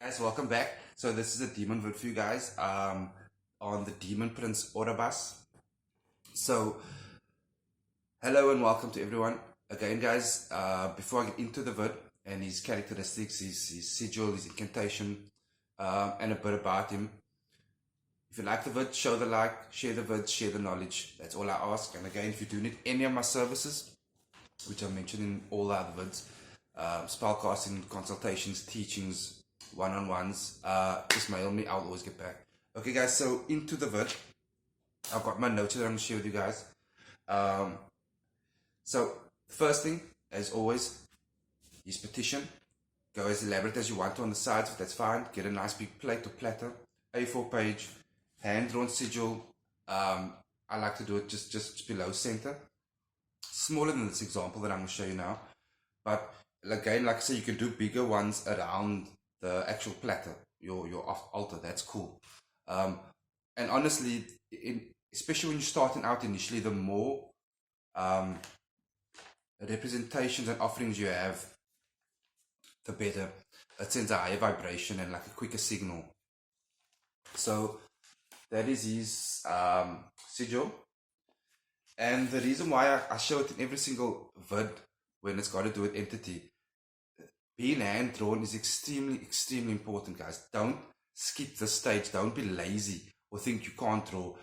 Guys, welcome back. So this is a demon vid for you guys on the demon prince Orobas. So hello and welcome to everyone again, guys. Before I get into the vid and his characteristics, his sigil, his incantation, and a bit about him. If you like the vid, show the like, share the vid, share the knowledge. That's all I ask. And again, if you do need any of my services, which I mentioned in all the other vids, spellcasting, consultations, teachings, one-on-ones, just mail me, I'll always get back. Okay guys, so into the vid. I've got my notes that I'm going to share with you guys. So first thing, as always, is petition. Go as elaborate as you want to on the sides, that's fine. Get a nice big plate or platter, A4 page, hand-drawn sigil. I like to do it just below center. Smaller than this example that I'm going to show you now. But again, like I say, you can do bigger ones around the actual platter, your altar. That's cool. And honestly, especially when you're starting out initially, the more representations and offerings you have, the better. It sends a higher vibration and like a quicker signal. So that is his sigil. And the reason why I show it in every single vid when it's got to do with entity, being hand drawn is extremely important, guys. Don't skip this stage. Don't be lazy or think you can't draw.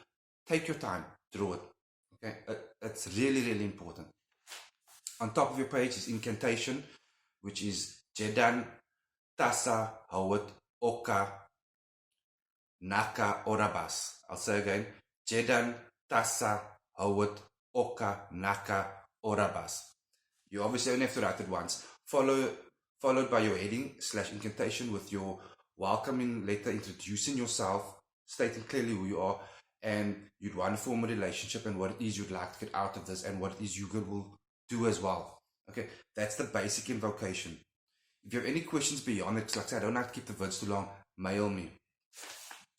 Take your time, draw it. Okay, it's really important. On top of your page is incantation, which is Jedan, Tasa, Howat, Oka, Naka, Orobas. I'll say again, Jedan, Tasa, Howat, Oka, Naka, Orobas. You obviously only have to write it once. Followed by your heading / incantation with your welcoming letter introducing yourself, stating clearly who you are, and you'd want to form a relationship and what it is you'd like to get out of this and what it is you will do as well. Okay, that's the basic invocation. If you have any questions beyond it, like I said, I don't have to keep the vids too long, mail me.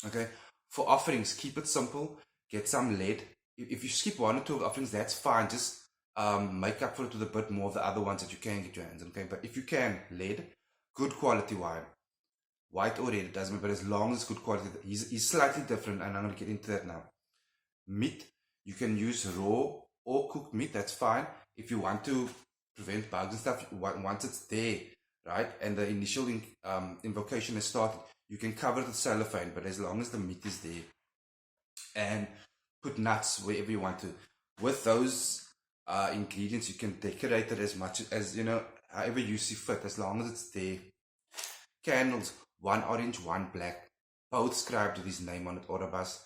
Okay, for offerings, keep it simple. Get some lead. If you skip 1 or 2 of the offerings, that's fine. Just make up for it with a bit more of the other ones that you can get your hands on. Okay, but if you can, lead, good quality wine, white or red, it doesn't matter, but as long as it's good quality. He's slightly different, and I'm going to get into that now. Meat, you can use raw or cooked meat, that's fine. If you want to prevent bugs and stuff, once it's there, right, and the initial invocation has started, you can cover it with cellophane, but as long as the meat is there. And put nuts wherever you want to. With those ingredients, you can decorate it as much as, however you see fit, as long as it's there. Candles, 1 orange, 1 black, both scribed with his name on it, Orobas.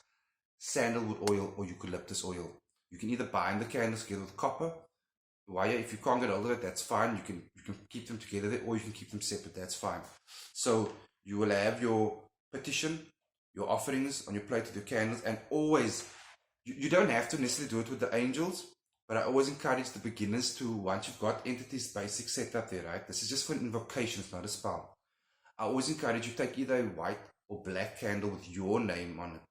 Sandalwood oil or eucalyptus oil. You can either bind the candles together with copper wire. If you can't get hold of it, that's fine. You can keep them together there, or you can keep them separate, that's fine. So you will have your petition, your offerings on your plate with your candles, and always, you don't have to necessarily do it with the angels, but I always encourage the beginners to, once you've got entities basic set up there, right? This is just for an invocation, it's not a spell. I always encourage you to take either a white or black candle with your name on it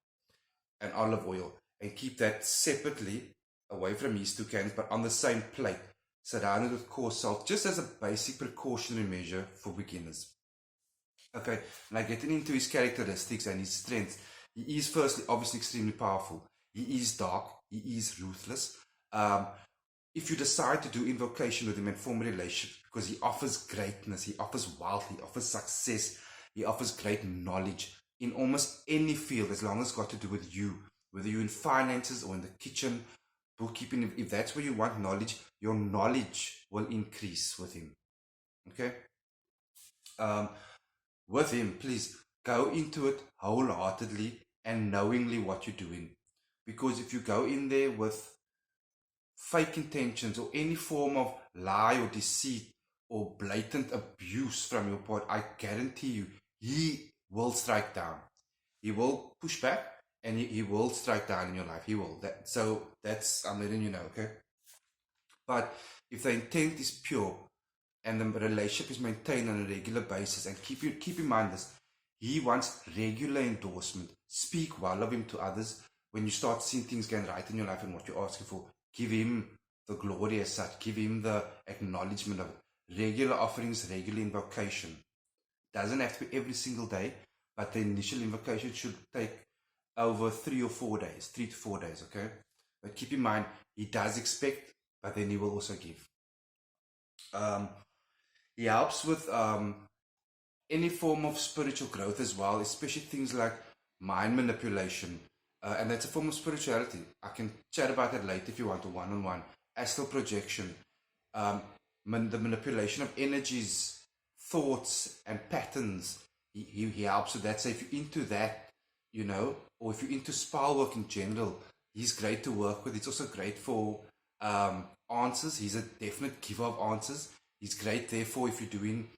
and olive oil, and keep that separately away from these 2 candles, but on the same plate, surrounded with coarse salt, just as a basic precautionary measure for beginners. Okay, now getting into his characteristics and his strengths, he is firstly obviously extremely powerful. He is dark, he is ruthless. If you decide to do invocation with him and form a relationship, because he offers greatness, he offers wealth, he offers success, he offers great knowledge in almost any field, as long as it's got to do with you, whether you're in finances or in the kitchen, bookkeeping. If that's where you want knowledge, your knowledge will increase with him. Okay, with him, please go into it wholeheartedly and knowingly what you're doing, because if you go in there with fake intentions or any form of lie or deceit or blatant abuse from your part, I guarantee you, he will strike down. He will push back, and he will strike down in your life. He will. So that's, I'm letting you know, okay? But if the intent is pure and the relationship is maintained on a regular basis, and keep in mind this, he wants regular endorsement. Speak well of him to others. When you start seeing things going right in your life and what you're asking for, give him the glory as such. Give him the acknowledgement of it. Regular offerings, regular invocation. doesn't have to be every single day, but the initial invocation should take over 3 to 4 days, okay? But keep in mind, he does expect, but then he will also give. He helps with any form of spiritual growth as well, especially things like mind manipulation. And that's a form of spirituality. I can chat about that later if you want, a one-on-one. Astral projection, the manipulation of energies, thoughts, and patterns. He helps with that. So if you're into that, you know, or if you're into spell work in general, he's great to work with. It's also great for answers. He's a definite giver of answers. He's great, therefore, if you're doing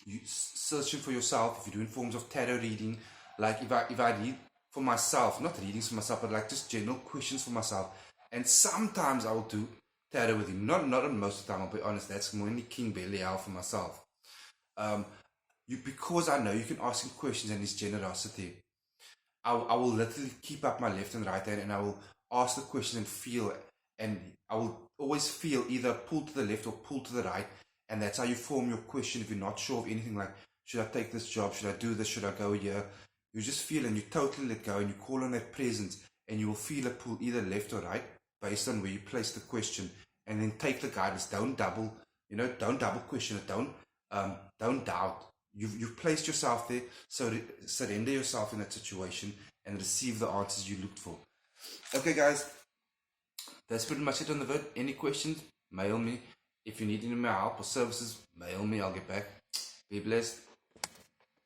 you searching for yourself, if you're doing forms of tarot reading, like if I read for myself, not readings for myself, but like just general questions for myself, and sometimes I will do tarot with him. Not on most of the time, I'll be honest. That's mainly King Belial for myself. Because I know you can ask him questions and his generosity. I will literally keep up my left and right hand, and I will ask the question and feel, and I will always feel either pull to the left or pull to the right, and that's how you form your question. If you're not sure of anything, like, should I take this job, should I do this, should I go here, you just feel, and you totally let go, and you call on that presence, and you will feel a pull either left or right based on where you place the question, and then take the guidance. Don't double question it. Don't doubt. You've placed yourself there, so surrender yourself in that situation and receive the answers you looked for. Okay, guys, that's pretty much it on the vid. Any questions, mail me. If you need any more help or services, mail me. I'll get back. Be blessed.